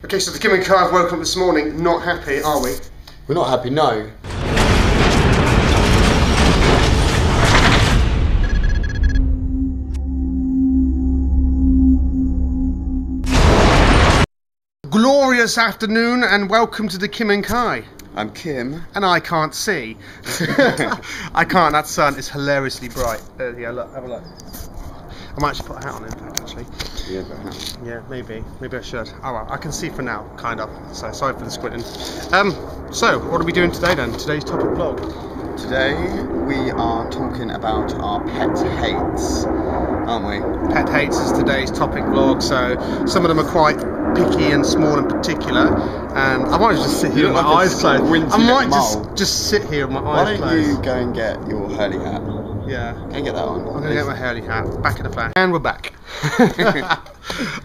Okay, so the Kim and Kai have woken up this morning not happy, are we? We're not happy, no. Glorious afternoon and welcome to the Kim and Kai. I'm Kim. And I can't see. I can't, that sun is hilariously bright. Yeah, look, have a look. I might actually put a hat on in fact, actually. Yeah, put a hat on. Yeah, maybe I should. Oh well, I can see for now, kind of. So, sorry for the squinting. So, what are we doing today then? Today's topic vlog. Today, we are talking about our pet hates, aren't we? Pet hates is today's topic vlog, so some of them are quite picky and small in particular, and I might just sit here with my eyes closed. I might just sit here with my eyes closed. Why don't you go and get your Hurley hat? Yeah. Go and get that on. I'm going to get my Hurley hat, back in the flash. And we're back.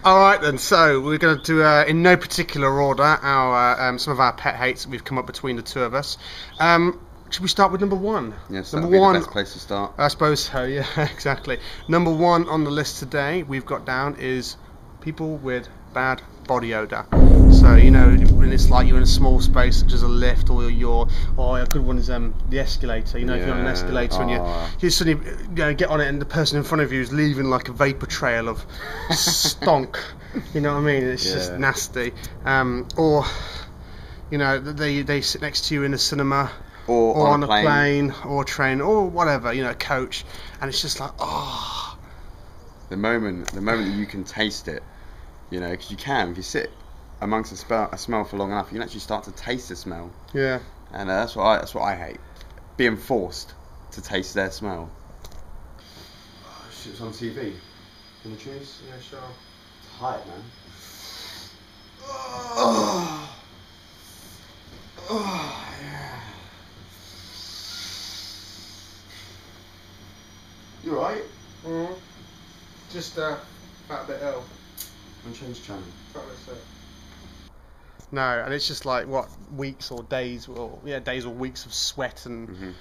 Alright then, so we're going to do, in no particular order, our some of our pet hates that we've come up between the two of us. Should we start with number one? Yes, that would be the best place to start. I suppose so, yeah, exactly. Number one on the list today we've got down is people with bad body odour. So, you know, when it's like you're in a small space such as a lift, or a good one is the escalator. You know, if you're on an escalator and you suddenly get on it and the person in front of you is leaving like a vapour trail of stonk. You know what I mean? It's just nasty. Or, you know, they sit next to you in a cinema. Or on a plane, or a train, or whatever, you know, a coach, and it's just like, oh. The moment that you can taste it, you know, because you can, if you sit amongst a smell for long enough, you can actually start to taste the smell. Yeah. And that's what I hate, being forced to taste their smell. Oh, shit, it's on TV. Can you choose? Yeah, sure. It's hot, man. Oh, yeah. You alright? Just about a bit ill. And change channel. No, and it's just like what, weeks or days or weeks of sweat and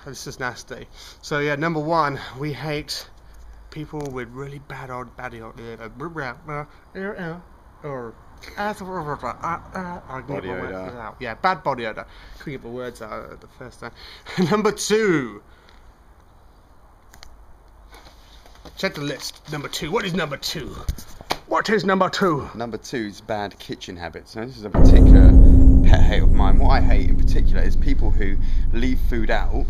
it's just nasty. So yeah, number one, we hate people with really bad body odor. Yeah, bad body odor. Couldn't get my words out at the first time. Number two. Check the list. Number two. What is number two? What is number two? Number two is bad kitchen habits. Now, this is a particular pet hate of mine. What I hate in particular is people who leave food out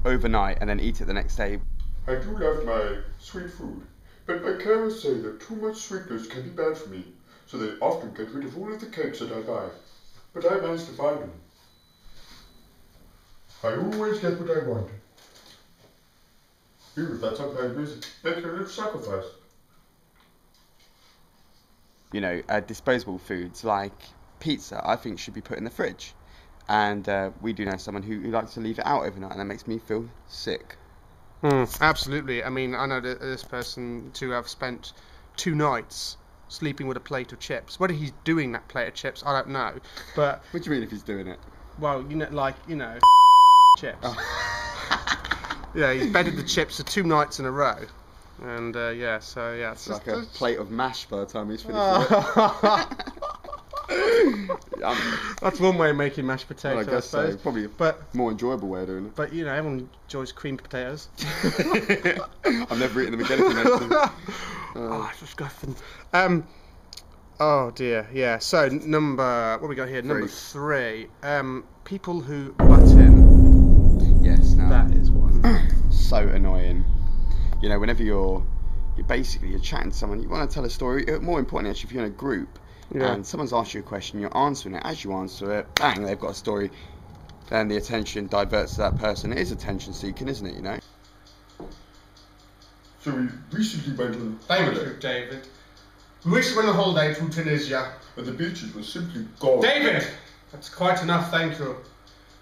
overnight and then eat it the next day. I do love my sweet food, but my carers say that too much sweetness can be bad for me, so they often get rid of all of the cakes that I buy. But I manage to buy them. I always get what I want. Even if that sometimes means making a little sacrifice. You know, disposable foods like pizza, I think should be put in the fridge. And we do know someone who likes to leave it out overnight, and that makes me feel sick. Absolutely. I mean, I know that this person to have spent 2 nights sleeping with a plate of chips. Whether he's doing that plate of chips, I don't know. But what do you mean if he's doing it? Well, you know, chips. Oh. Yeah, he's bedded the chips for 2 nights in a row. And it's like a plate of mash by the time he's finished That's one way of making mashed potatoes. Well, I guess so. Probably a more enjoyable way of doing it. But you know, everyone enjoys creamed potatoes. I've never eaten them again if you mention them. Oh, it's disgusting. Oh dear, yeah. So what we got here? Number 3. People who butt in. Yes, no. That is one. So annoying. You know, whenever you're chatting to someone, you want to tell a story. More importantly, actually, if you're in a group and someone's asked you a question, you're answering it. As you answer it, bang, they've got a story. Then the attention diverts to that person. It is attention seeking, isn't it? You know. So we recently went on holiday. Thank you, David. We recently went on holiday to Tunisia. And the beaches were simply golden. David, that's quite enough. Thank you.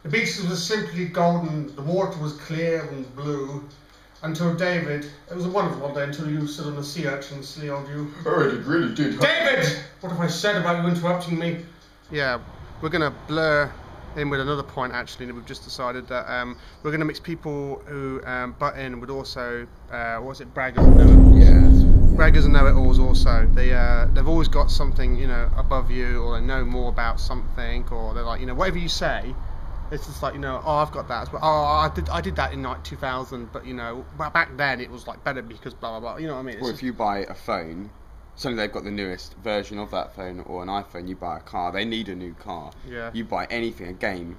The beaches were simply golden. The water was clear and blue. Until David, it was a wonderful holiday until you stood on the sea urchin and sleeled you. Oh, it really did. David! What have I said about you interrupting me? Yeah, we're going to blur in with another point actually that we've just decided that we're going to mix people who butt in with also, what was it, braggers? Yeah. Braggers and know-it-alls also. They've always got something, you know, above you, or they know more about something, or they're like, you know, whatever you say, it's just like, you know, oh, I've got that as well. Oh, I did that in like 2000, but you know, back then it was like better because blah blah blah. You know what I mean? Or if you buy a phone, suddenly they've got the newest version of that phone, or an iPhone. You buy a car, they need a new car. Yeah. You buy anything, a game,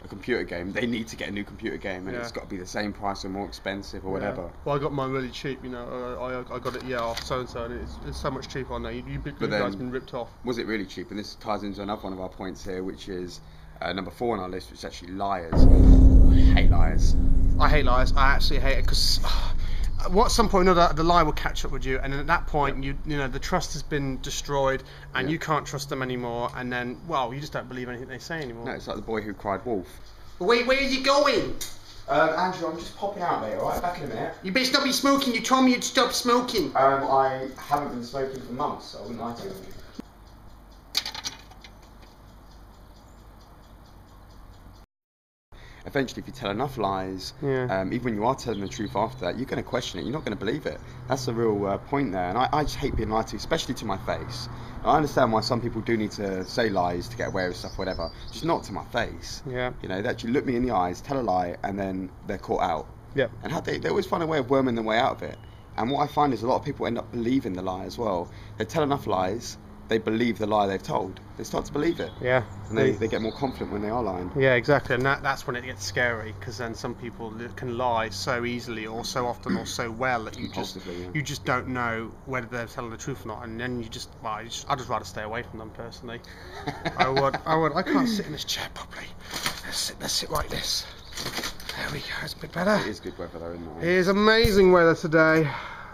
a computer game, they need to get a new computer game, and Yeah. it's got to be the same price or more expensive or whatever. Well, I got mine really cheap. You know, I got it off so and so, and it's so much cheaper on there. You guys been ripped off. Was it really cheap? And this ties into another one of our points here, which is number 4 on our list, which is actually liars. I hate liars. I hate lies. I absolutely hate it because at some point or another, the lie will catch up with you, and then at that point, you know, the trust has been destroyed, and you can't trust them anymore. And then, well, you just don't believe anything they say anymore. No, it's like the boy who cried wolf. Wait, where are you going? Andrew, I'm just popping out, mate. All right, back in a minute. You better stop smoking. You told me you'd stop smoking. I haven't been smoking for months, so I wouldn't lie to you. Eventually, if you tell enough lies, even when you are telling the truth after that, you're going to question it. You're not going to believe it. That's the real point there. And I just hate being lied to, especially to my face. I understand why some people do need to say lies to get away with stuff, whatever. Just not to my face. Yeah. You know, they actually look me in the eyes, tell a lie, and then they're caught out. Yep. And they always find a way of worming their way out of it. And what I find is a lot of people end up believing the lie as well. They tell enough lies, they believe the lie they've told. They start to believe it. Yeah. And they get more confident when they are lying. Yeah, exactly. And that's when it gets scary, because then some people can lie so easily or so often or so well that you just don't know whether they're telling the truth or not. And then I'd just rather stay away from them personally. I would. I can't sit in this chair properly. Let's sit like this. There we go. It's a bit better. It is good weather though, isn't it? It is amazing weather today.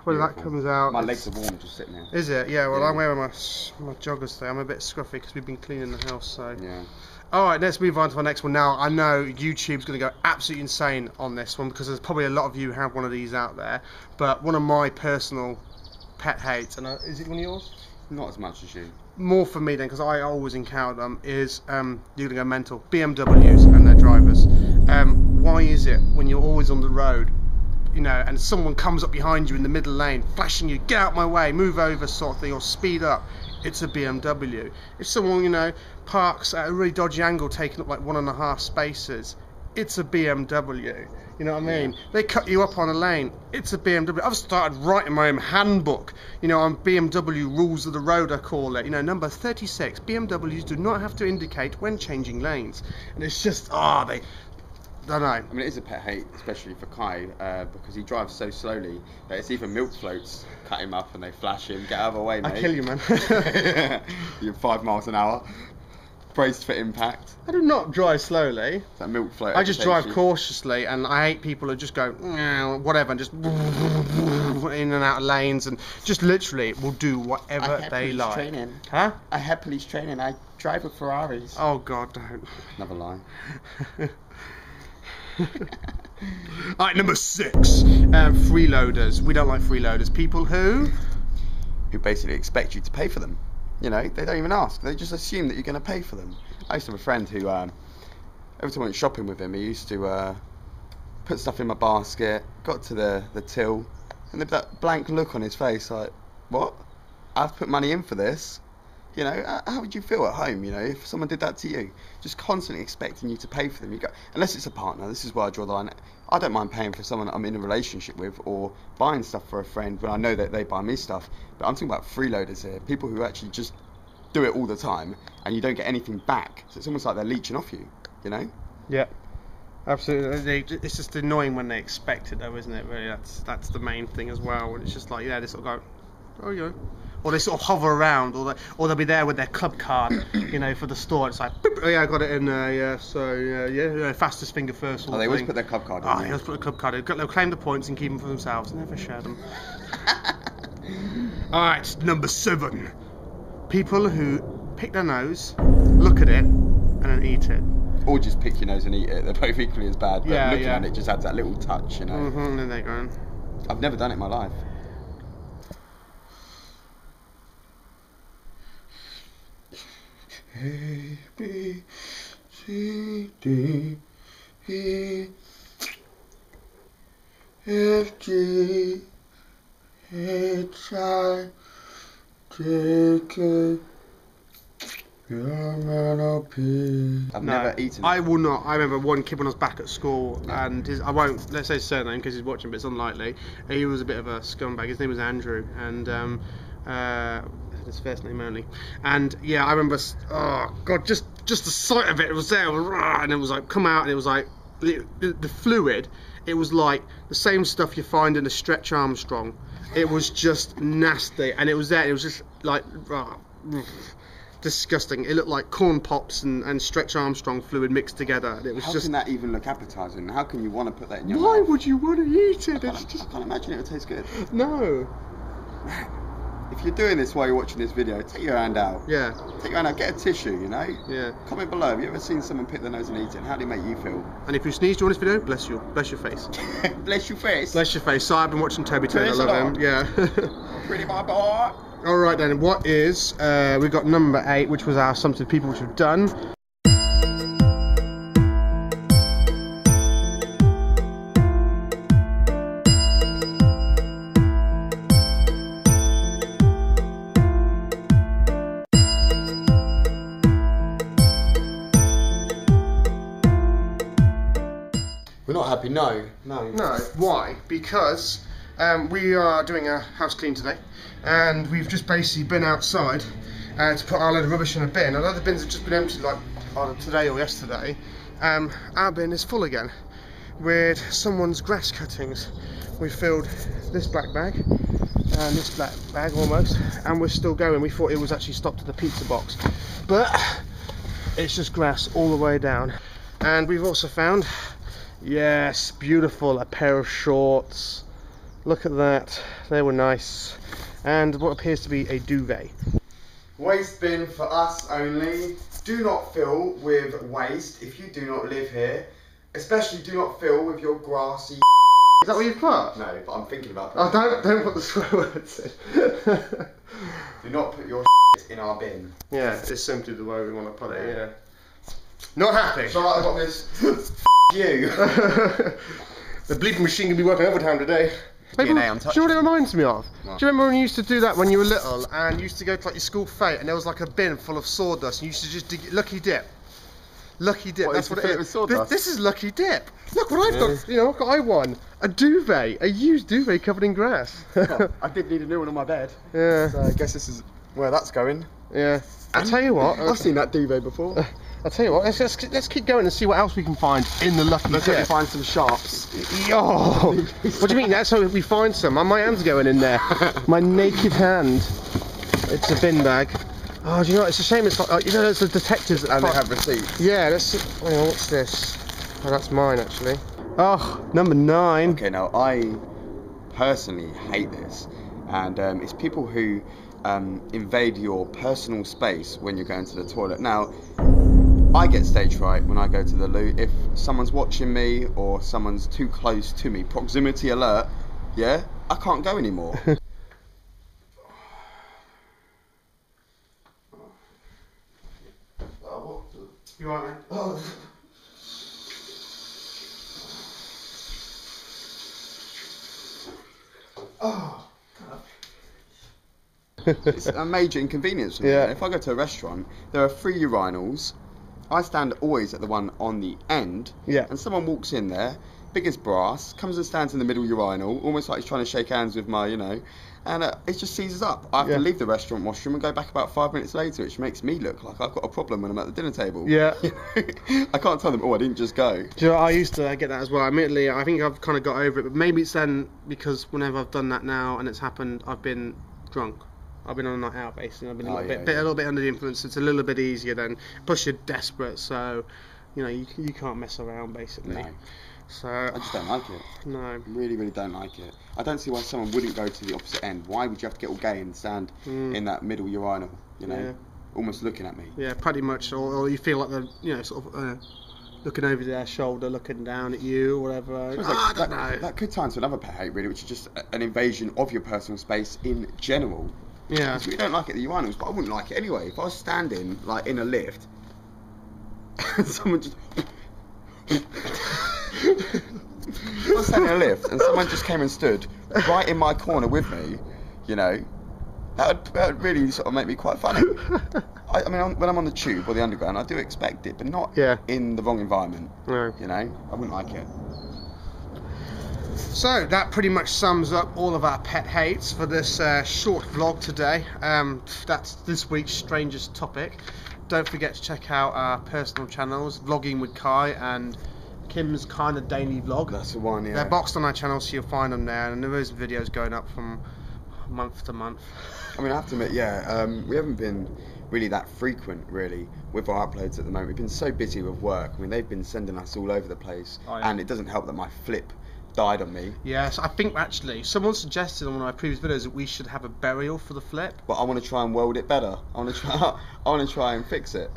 When Beautiful. that comes out, my legs are warm just sitting there. Is it? Yeah. Well, I'm wearing my joggers today. I'm a bit scruffy because we've been cleaning the house. So. Yeah. All right, let's move on to our next one. Now, I know YouTube's going to go absolutely insane on this one because there's probably a lot of you have one of these out there. But one of my personal pet hates, and is it one of yours? Not as much as you. More for me then, because I always encounter them. Is you're going to go mental. BMWs and their drivers. Why is it when you're always on the road, you know, and someone comes up behind you in the middle lane, flashing you, get out my way, move over, sort of thing, or speed up? It's a BMW. If someone, you know, parks at a really dodgy angle, taking up like 1.5 spaces, it's a BMW. You know what I mean? They cut you up on a lane, it's a BMW. I've started writing my own handbook, you know, on BMW rules of the road, I call it. You know, number 36, BMWs do not have to indicate when changing lanes. And it's just, they don't know. I mean, it is a pet hate, especially for Kai, because he drives so slowly that it's even milk floats cut him up and they flash him. Get out of the way, mate. I kill you, man. You're 5 miles an hour, braced for impact. I do not drive slowly. That milk float. I just drive cautiously, and I hate people who just go whatever and just in and out of lanes and just literally will do whatever they like. Training. Huh? I have police training. I drive with Ferraris. Oh God, don't. Another lie. Alright, number 6. Freeloaders. We don't like freeloaders. People who basically expect you to pay for them. You know, they don't even ask. They just assume that you're going to pay for them. I used to have a friend who, every time I went shopping with him, he used to put stuff in my basket, got to the till, and there'd be that blank look on his face, like, what? I've put money in for this? You know, how would you feel at home, you know, if someone did that to you? Just constantly expecting you to pay for them. You go, unless it's a partner, this is where I draw the line. I don't mind paying for someone that I'm in a relationship with, or buying stuff for a friend when I know that they buy me stuff. But I'm talking about freeloaders here, people who actually just do it all the time, and you don't get anything back. So it's almost like they're leeching off you, you know? Yeah, absolutely. It's just annoying when they expect it, though, isn't it? Really, that's the main thing as well. And it's just like, they sort of go, oh, yeah. Or they sort of hover around, or they'll be there with their club card, you know, for the store. It's like, boop, I got it in there, yeah. So fastest finger first. They always put their club card in. They always put the club card in. They'll claim the points and keep them for themselves. Never share them. All right, number 7. People who pick their nose, look at it, and then eat it. Or just pick your nose and eat it. They're both equally as bad. But looking at it just adds that little touch, you know. And then they go. I've never done it in my life. A, B, C, D, E, F, G, Hitchhike, ticket, I've never eaten. I will not. I remember one kid when I was back at school, and I won't, let's say his surname because he's watching, but it's unlikely. He was a bit of a scumbag. His name was Andrew, and his first name only. And yeah, I remember. Oh God, just the sight of it was there, and it was like come out, and it was like the fluid. It was like the same stuff you find in a Stretch Armstrong. It was just nasty, and it was there. It was just like. Disgusting. It looked like corn pops and Stretch Armstrong fluid mixed together. It was How can that even look appetizing? How can you want to put that in your Why mouth? would you want to eat it? I can't imagine it would taste good. No. If you're doing this while you're watching this video, take your hand out. Yeah. Take your hand out, get a tissue, you know? Yeah. Comment below, have you ever seen someone pick their nose and eat it? How do it make you feel? And if you sneeze during this video, bless your face. Bless your face. Bless your face. So I've been watching Toby Taylor, I Praise the love him. Lord. Yeah. Pretty my boy. Alright then, what is, we've got number 8, which was our Assumptive People, which we've done. We're not happy, no. No. Why? Because we are doing a house clean today, and we've just basically been outside to put our load of rubbish in a bin. A lot of the bins have just been emptied, like either today or yesterday. Our bin is full again with someone's grass cuttings. We filled this black bag and this black bag almost, and we're still going. We thought it was actually stopped at the pizza box, but it's just grass all the way down. And we've also found, yes, beautiful, a pair of shorts. Look at that, they were nice. And what appears to be a duvet. Waste bin for us only. Do not fill with waste if you do not live here. Especially do not fill with your grassy. Is that what you've put? No, but I'm thinking about Oh, don't put the swear words in. Do not put your in our bin. Yeah, it's simply the way we want to put it, yeah. Not happy. So I got this. You. The bleeping machine can be working overtime today. Maybe, DNA do you untouched. know what it reminds me of? What? Do you remember when you used to do that when you were little and you used to go to like your school fete and there was like a bin full of sawdust and you used to just dig Lucky Dip? Lucky Dip, What, that's you what fill it it is. with sawdust? This is Lucky Dip. Look what I've got, you know, I won. A duvet, a used duvet covered in grass. I did need a new one on my bed. Yeah, So I guess this is where that's going. yeah. I'll tell you what. I've seen that duvet before. I'll tell you what, let's keep going and see what else we can find in the Lucky Let's hope we Dip. find some sharps. Oh, what do you mean? That's how we find some. My hand's going in there. My naked hand. It's a bin bag. Oh, do you know what? It's a shame. It's like you know, it's the detectives that And they find- have receipts. Yeah, let's. Hang on, what's this? Oh, that's mine actually. Oh, number 9. Okay, now I personally hate this, and it's people who invade your personal space when you're going to the toilet. Now, I get stage fright when I go to the loo. If someone's watching me or someone's too close to me, proximity alert, yeah, I can't go anymore. You alright, mate? Oh. Oh. It's a major inconvenience for me. Yeah. If I go to a restaurant, there are 3 urinals. I stand always at the one on the end. Yeah. And someone walks in there, big as brass, comes and stands in the middle urinal, almost like he's trying to shake hands with my, you know, and it just seizes up. I have Yeah. to leave the restaurant washroom and go back about 5 minutes later, which makes me look like I've got a problem when I'm at the dinner table. Yeah. I can't tell them, oh, I didn't just go. Do you know, I used to get that as well. Admittedly, I think I've kind of got over it, but maybe it's then because whenever I've done that now and it's happened, I've been drunk. I've been on a night out basically. I've been a little bit under the influence. It's a little bit easier then. Plus you're desperate, so you know you can't mess around basically. No. So I just don't like it. no. Really, really don't like it. I don't see why someone wouldn't go to the opposite end. Why would you have to get all gay and stand in that middle urinal, you know, Yeah. almost looking at me? Yeah, pretty much. Or you feel like they're sort of looking over their shoulder, looking down at you or whatever. It's I like, don't know. that could tie into another pet hate, really, which is just an invasion of your personal space in general. Yeah. Because we don't like it at the urinals, but I wouldn't like it anyway. If I was standing, like, in a lift, and someone just... I was standing in a lift and someone just came and stood right in my corner with me, you know, that would really sort of make me quite funny. I mean, when I'm on the tube or the underground, I do expect it, but not in the wrong environment. No. You know, I wouldn't like it. So that pretty much sums up all of our pet hates for this short vlog today. That's this week's strangest topic. Don't forget to check out our personal channels, Vlogging with Kai and Kim's Kind of Daily Vlog. That's the one, yeah. They're boxed on our channel, so you'll find them there, and there is videos going up from month to month. I mean, I have to admit, we haven't been really that frequent, really, with our uploads at the moment. We've been so busy with work. I mean, they've been sending us all over the place, and it doesn't help that my flip died on me. Yes, I think actually someone suggested on one of my previous videos that we should have a burial for the flip. But I want to try and weld it better. I want to try and fix it.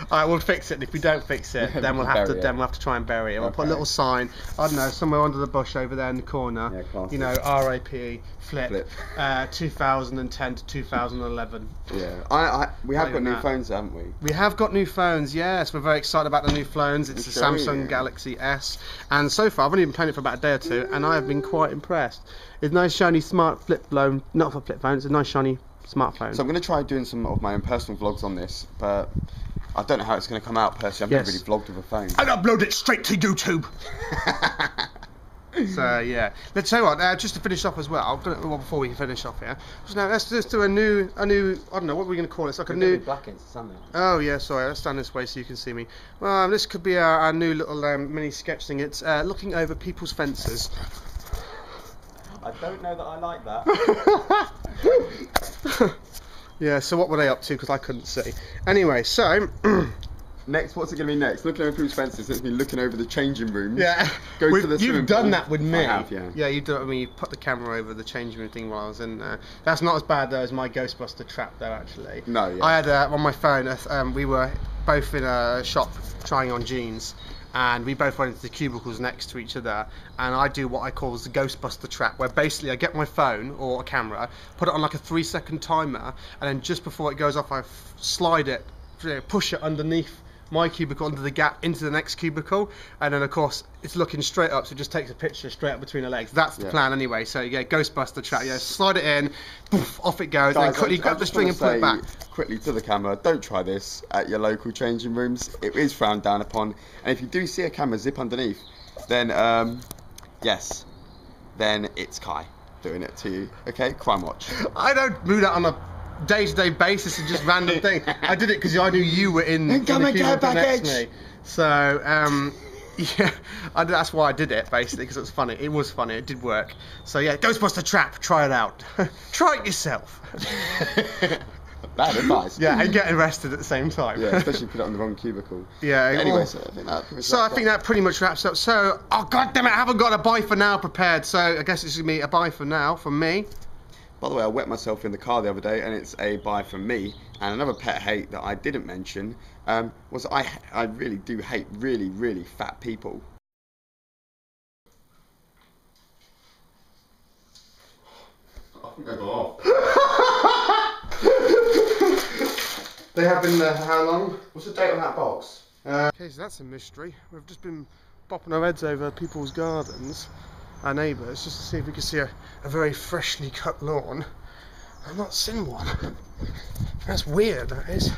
Alright, we'll fix it. And if we don't fix it, then we'll have to try and bury it. We'll put a little sign, I don't know, somewhere under the bush over there in the corner. Yeah, classic. You know, RIP flip. 2010 to 2011. Yeah, we have got new phones, haven't we? We have got new phones, yes. We're very excited about the new phones. It's the Samsung Galaxy S. And so far, I've only been playing it for about a day or two, and I have been quite impressed. It's a nice shiny smart flip phone, not for flip phone, it's a nice shiny smartphone. So I'm going to try doing some of my own personal vlogs on this, but I don't know how it's going to come out personally. I've never really vlogged with a phone. I'll upload it straight to YouTube. So yeah, let's tell you what. Just to finish off as well. Before we finish off here, let's just do a new. I don't know what we're going to call it. It's like a new. Something. Oh yeah, sorry. Let's stand this way so you can see me. Well, this could be our new little mini sketch thing. It's looking over people's fences. I don't know that I like that. Yeah, so what were they up to? Because I couldn't see. Anyway, so next, what's it going to be next? Looking over people's fences. It's me looking over the changing rooms. Yeah, go to the you've done that with me. I have, yeah. Yeah, you do. I mean, you put the camera over the changing room thing while I was in there. That's not as bad though as my Ghostbuster trap, though. Actually, no. Yeah. I had on my phone. We were both in a shop trying on jeans. And we both went into the cubicles next to each other, and I do what I call the Ghostbuster trap, where basically I get my phone or a camera, put it on like a 3-second timer, and then just before it goes off I slide it, push it underneath my cubicle under the gap into the next cubicle, and then of course it's looking straight up, so it just takes a picture straight up between the legs. That's the plan anyway. So yeah, Ghostbuster trap, slide it in, poof, off it goes, and then quickly grab the string and put it back. Quickly to the camera, don't try this at your local changing rooms. It is frowned down upon, and if you do see a camera zip underneath, then yes, then it's Kai doing it to you. Okay, crime watch. I don't do that on a day-to-day basis and just random thing. I did it because I knew you were in the cubicle next to me. So yeah, that's why I did it basically, because it was funny. It was funny. It did work. So yeah, Ghostbuster trap. Try it out. Try it yourself. Bad advice. Yeah, and get arrested at the same time. Yeah, especially if you put it on the wrong cubicle. Yeah. Anyway, so I think that pretty much wraps up. So, oh god damn it, I haven't got a bye for now prepared. So I guess it's gonna be a bye for now from me. By the way, I wet myself in the car the other day, and it's a bye from me. And another pet hate that I didn't mention was I really do hate really fat people. I think I got off. They have been there for how long? What's the date on that box? Okay, so that's a mystery. We've just been bopping our heads over people's gardens, our neighbours, just to see if we can see a very freshly cut lawn. I've not seen one. That's weird, that is.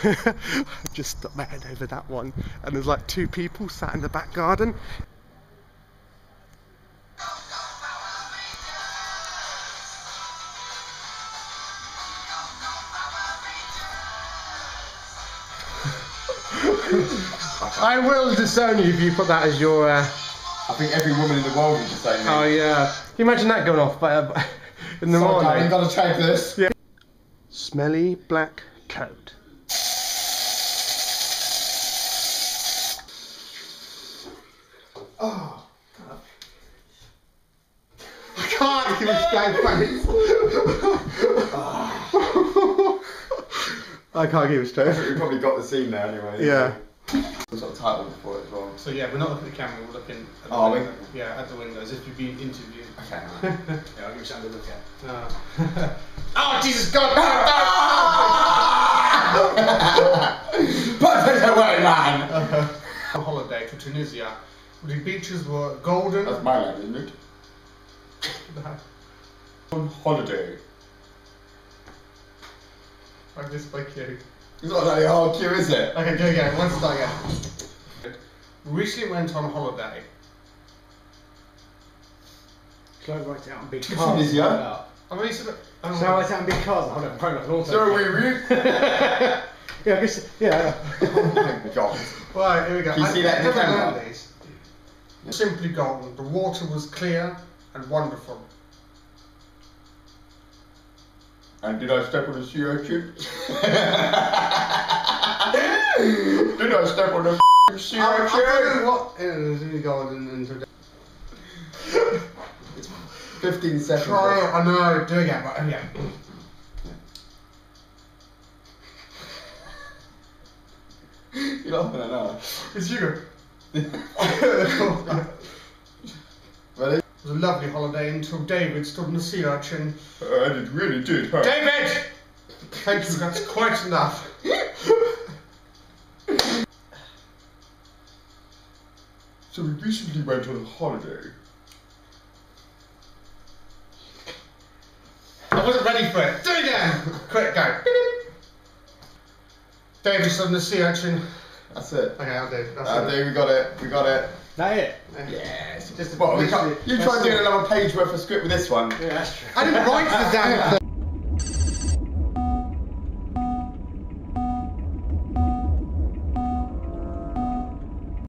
I've just stuck my head over that one, and there's like 2 people sat in the back garden. I will disown you if you put that as your. I think every woman in the world would disown me. Oh yeah. Can you imagine that going off in the morning? Sorry, you've got to check this. Yeah. Smelly black coat. Oh God. I can't give a straight face. I can't give a straight face. We've probably got the scene there anyway. Yeah. We've got a title for it as well. So yeah, we're not looking at the camera, we're looking at the window. Yeah, at the window, as if you've been interviewed. Okay. Yeah, I'll give you something to look at. Oh, Jesus God! Put it away, man! On holiday, to Tunisia. The beaches were golden. That's my land, isn't it? On holiday. I missed my cue. It's not really a hard cue, is it? Okay, do it again. Let's start again. Recently went on holiday. Shall I write it out in big It's cars? Tunisia. I mean, it's a bit, Shall I write it out in big cars? Hold on, phone up an auto. So we Yeah, I guess, yeah. Oh my god. Right, here we go. Can you see that in the never camera? learned these. Simply golden. The water was clear and wonderful. And did I step on a sea urchin? Did I step on a sea I urchin? don't know what. It was really golden and 15 seconds. try it. I know. Do it again. Right, again. You're laughing at now. It's you. Ready? It was a lovely holiday until David stood on the sea urchin. And it really did, huh? David! Thank you, that's quite enough. So we recently went on a holiday. I wasn't ready for it. Do it again! Quick, go. David stood on the sea urchin. That's it. Okay, I'll do. That's I it. think we got it. We got it. That it? Yes. Just Well, literally- you try and do another page worth of script with this one. Yeah, that's true. I didn't write the damn